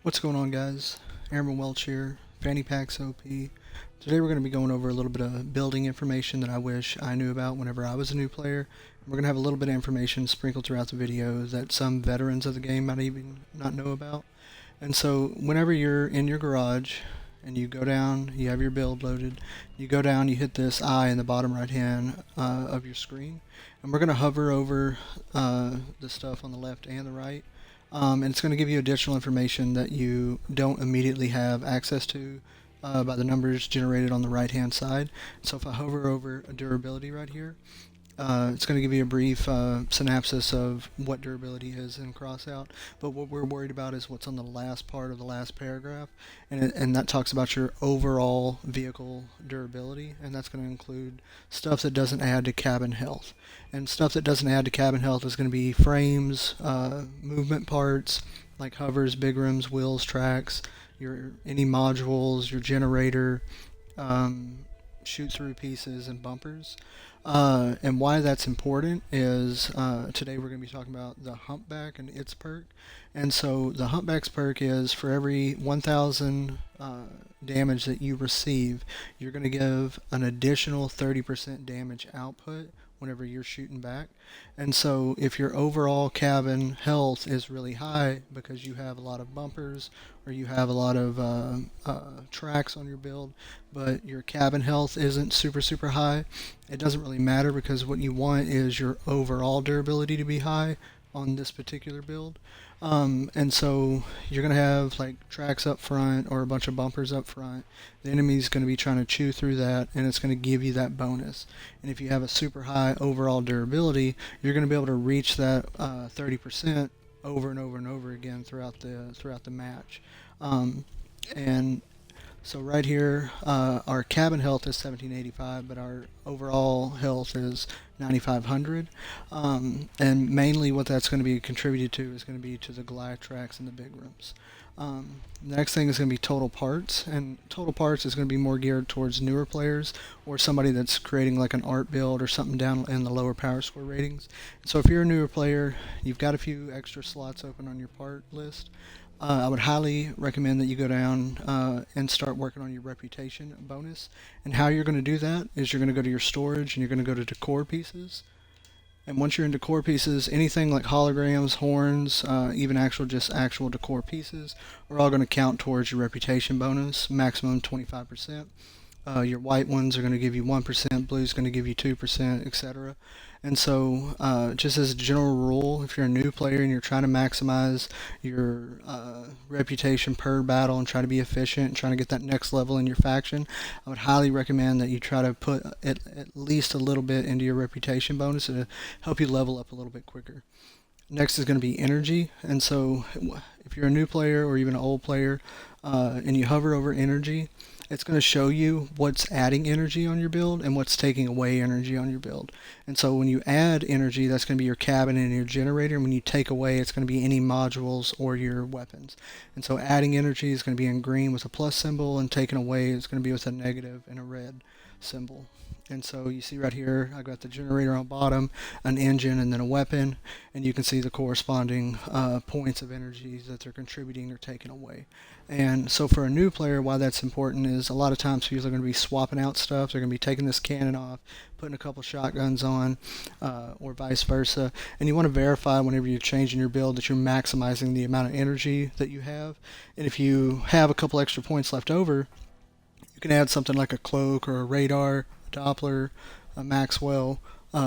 What's going on, guys? Airman Welch here, Fanny Packs OP. Today we're going to be going over a little bit of building information that I wish I knew about whenever I was a new player. We're going to have a little bit of information sprinkled throughout the video that some veterans of the game might even not know about. And so whenever you're in your garage and you go down, you have your build loaded, you go down, you hit this eye in the bottom right hand of your screen, and we're going to hover over the stuff on the left and the right. And it's going to give you additional information that you don't immediately have access to by the numbers generated on the right hand side. So if I hover over a durability right here, it's going to give you a brief synopsis of what durability is in Crossout, but what we're worried about is what's on the last part of the last paragraph, and that talks about your overall vehicle durability, and that's going to include stuff that doesn't add to cabin health. And stuff that doesn't add to cabin health is going to be frames, movement parts, like hovers, big rims, wheels, tracks, any modules, your generator, shoot-through pieces, and bumpers. And why that's important is today we're going to be talking about the humpback and its perk. And so the humpback's perk is for every 1,000 damage that you receive, you're going to give an additional 30% damage output whenever you're shooting back. And so if your overall cabin health is really high because you have a lot of bumpers or you have a lot of tracks on your build, but your cabin health isn't super high, it doesn't really matter, because what you want is your overall durability to be high on this particular build. And so you're going to have like tracks up front or a bunch of bumpers up front. The enemy's going to be trying to chew through that, and it's going to give you that bonus. And if you have a super high overall durability, you're going to be able to reach that 30% over and over and over again throughout the match. And so right here, our cabin health is 1785, but our overall health is 9500. And mainly what that's going to be contributed to is going to be to the glide tracks and the big rims. The next thing is going to be total parts, and total parts is going to be more geared towards newer players or somebody that's creating like an art build or something down in the lower power score ratings. So if you're a newer player, you've got a few extra slots open on your part list. I would highly recommend that you go down and start working on your reputation bonus. And how you're going to do that is you're going to go to your storage and you're going to go to decor pieces. And once you're in decor pieces, anything like holograms, horns, even actual decor pieces are all going to count towards your reputation bonus, maximum 25%. Your white ones are going to give you 1%, blue's going to give you 2%, etc. And so just as a general rule, if you're a new player and you're trying to maximize your reputation per battle and try to be efficient and trying to get that next level in your faction, I would highly recommend that you try to put at least a little bit into your reputation bonus to help you level up a little bit quicker. Next is going to be energy. And so if you're a new player or even an old player and you hover over energy, it's going to show you what's adding energy on your build and what's taking away energy on your build. And so when you add energy, that's going to be your cabin and your generator. And when you take away, it's going to be any modules or your weapons. And so adding energy is going to be in green with a plus symbol, and taking away is going to be with a negative and a red symbol. And so you see right here, I got the generator on bottom, an engine, and then a weapon, and you can see the corresponding points of energy that they're contributing or taking away. And so for a new player, why that's important is a lot of times people are going to be swapping out stuff. They're going to be taking this cannon off, putting a couple shotguns on, or vice versa. And you want to verify whenever you're changing your build that you're maximizing the amount of energy that you have. And if you have a couple extra points left over, you can add something like a cloak or a radar, a Doppler, a Maxwell,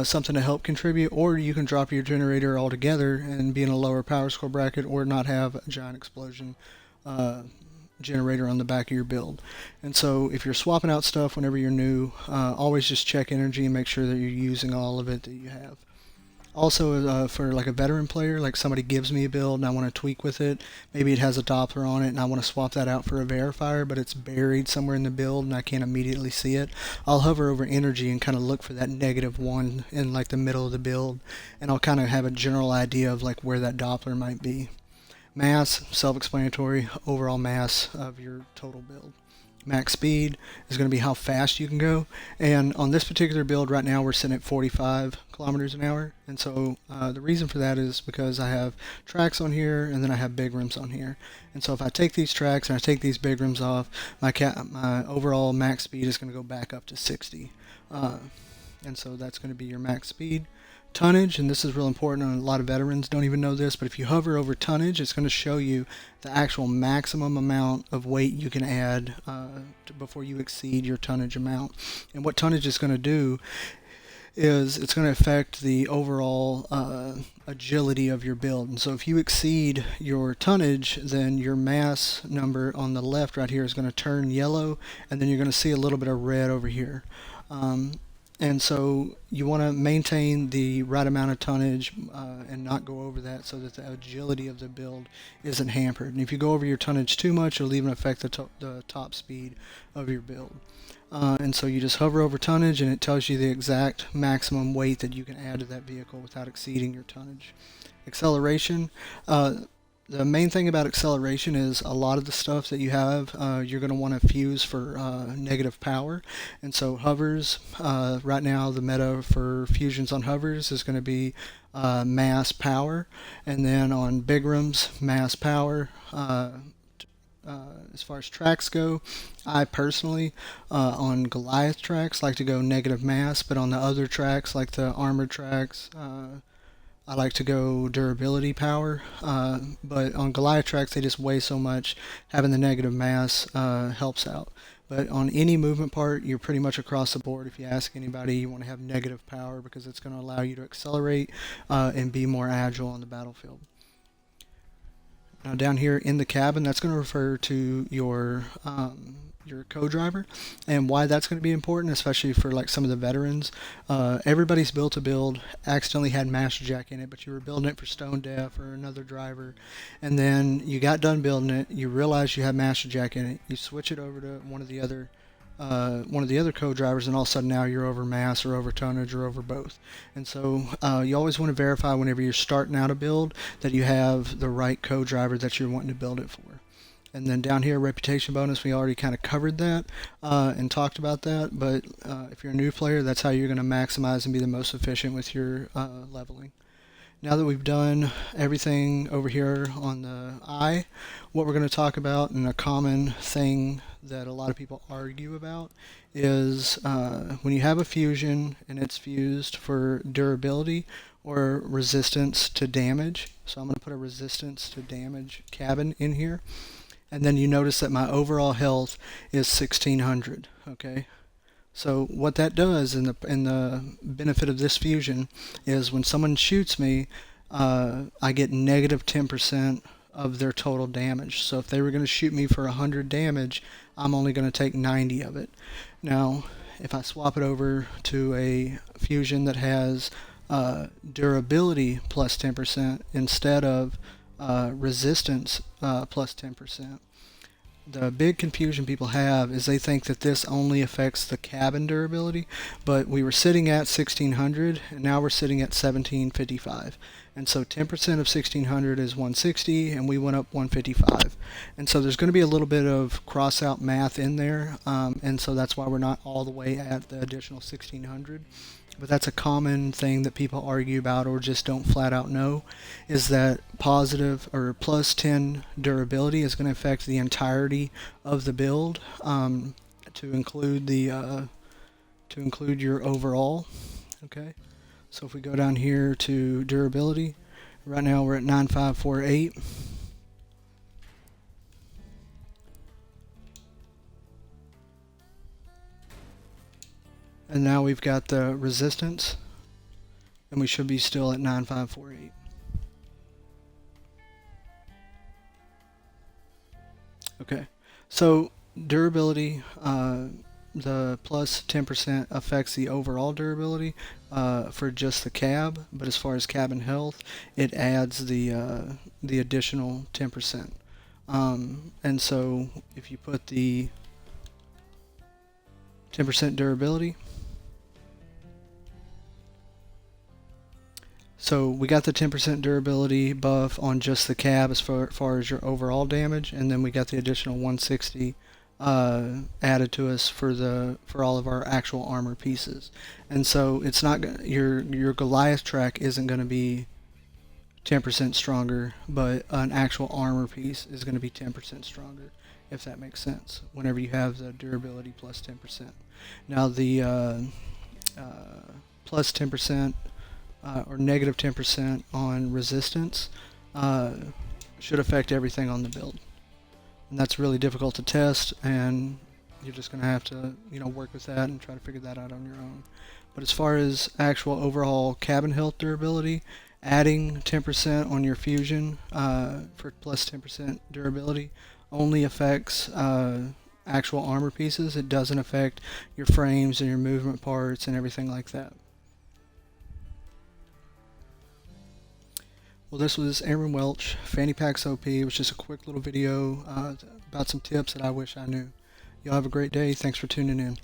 something to help contribute, or you can drop your generator altogether and be in a lower power score bracket or not have a giant explosion generator on the back of your build. And so if you're swapping out stuff whenever you're new, always just check energy and make sure that you're using all of it that you have. Also, for like a veteran player, like somebody gives me a build and I want to tweak with it, maybe it has a Doppler on it and I want to swap that out for a verifier, but it's buried somewhere in the build and I can't immediately see it, I'll hover over energy and kind of look for that -1 in like the middle of the build, and I'll kind of have a general idea of like where that Doppler might be. Mass, self-explanatory, overall mass of your total build. Max speed is going to be how fast you can go. And on this particular build right now, we're sitting at 45 kilometers an hour. And so the reason for that is because I have tracks on here and then I have big rims on here. And so if I take these tracks and I take these big rims off, my overall max speed is going to go back up to 60. And so that's going to be your max speed. Tonnage, and this is real important, and a lot of veterans don't even know this, but if you hover over tonnage, it's going to show you the actual maximum amount of weight you can add before you exceed your tonnage amount. And what tonnage is going to do is it's going to affect the overall agility of your build. And so if you exceed your tonnage, then your mass number on the left right here is going to turn yellow, and then you're going to see a little bit of red over here. And so you want to maintain the right amount of tonnage and not go over that so that the agility of the build isn't hampered. And if you go over your tonnage too much, it'll even affect the top speed of your build. And so you just hover over tonnage and it tells you the exact maximum weight that you can add to that vehicle without exceeding your tonnage. Acceleration. The main thing about acceleration is a lot of the stuff that you have, you're going to want to fuse for negative power. And so hovers, right now the meta for fusions on hovers is going to be mass power. And then on big rims, mass power. As far as tracks go, I personally, on Goliath tracks, like to go negative mass, but on the other tracks, like the armored tracks, I like to go durability power, but on Goliath tracks they just weigh so much, having the negative mass helps out. But on any movement part, you're pretty much across the board. If you ask anybody, you want to have negative power because it's going to allow you to accelerate and be more agile on the battlefield. Now down here in the cabin, that's going to refer to your co-driver, and why that's going to be important, especially for like some of the veterans. Everybody's built a build accidentally had Master Jack in it, but you were building it for Stone Deaf or another driver, and then you got done building it, you realized you had Master Jack in it, you switch it over to one of the other co-drivers, and all of a sudden now you're over mass or over tonnage or over both. And so you always want to verify whenever you're starting out a build that you have the right co-driver that you're wanting to build it for. And then down here, reputation bonus, we already kind of covered that and talked about that, but if you're a new player, that's how you're going to maximize and be the most efficient with your leveling. Now that we've done everything over here on the eye, what we're going to talk about, and a common thing that a lot of people argue about, is when you have a fusion and it's fused for durability or resistance to damage. So I'm going to put a resistance to damage cabin in here. And then you notice that my overall health is 1600, okay? So what that does, in the benefit of this fusion, is when someone shoots me, I get negative 10% of their total damage. So if they were going to shoot me for 100 damage, I'm only going to take 90 of it. Now, if I swap it over to a fusion that has durability plus 10% instead of resistance plus 10%. The big confusion people have is they think that this only affects the cabin durability, but we were sitting at 1600 and now we're sitting at 1755. And so 10% of 1600 is 160 and we went up 155. And so there's going to be a little bit of cross-out math in there, and so that's why we're not all the way at the additional 1600. But that's a common thing that people argue about or just don't flat out know, is that positive or plus 10 durability is going to affect the entirety of the build, to include your overall. Okay, so if we go down here to durability, right now we're at 9548. And now we've got the resistance, and we should be still at 9548. Okay, so durability, the plus 10% affects the overall durability for just the cab, but as far as cabin health, it adds the additional 10%. And so if you put the 10% durability, so we got the 10% durability buff on just the cab as far as your overall damage, and then we got the additional 160 added to us for all of our actual armor pieces. And so it's not your Goliath track isn't going to be 10% stronger, but an actual armor piece is going to be 10% stronger, if that makes sense, whenever you have the durability plus 10%. Now, the plus 10% or negative 10% on resistance should affect everything on the build. And that's really difficult to test, and you're just going to have to, work with that and try to figure that out on your own. But as far as actual overall cabin health durability, adding 10% on your fusion for plus 10% durability only affects actual armor pieces. It doesn't affect your frames and your movement parts and everything like that. Well, this was Aaron Welch, Fanny Packs OP. It was just a quick little video about some tips that I wish I knew. Y'all have a great day. Thanks for tuning in.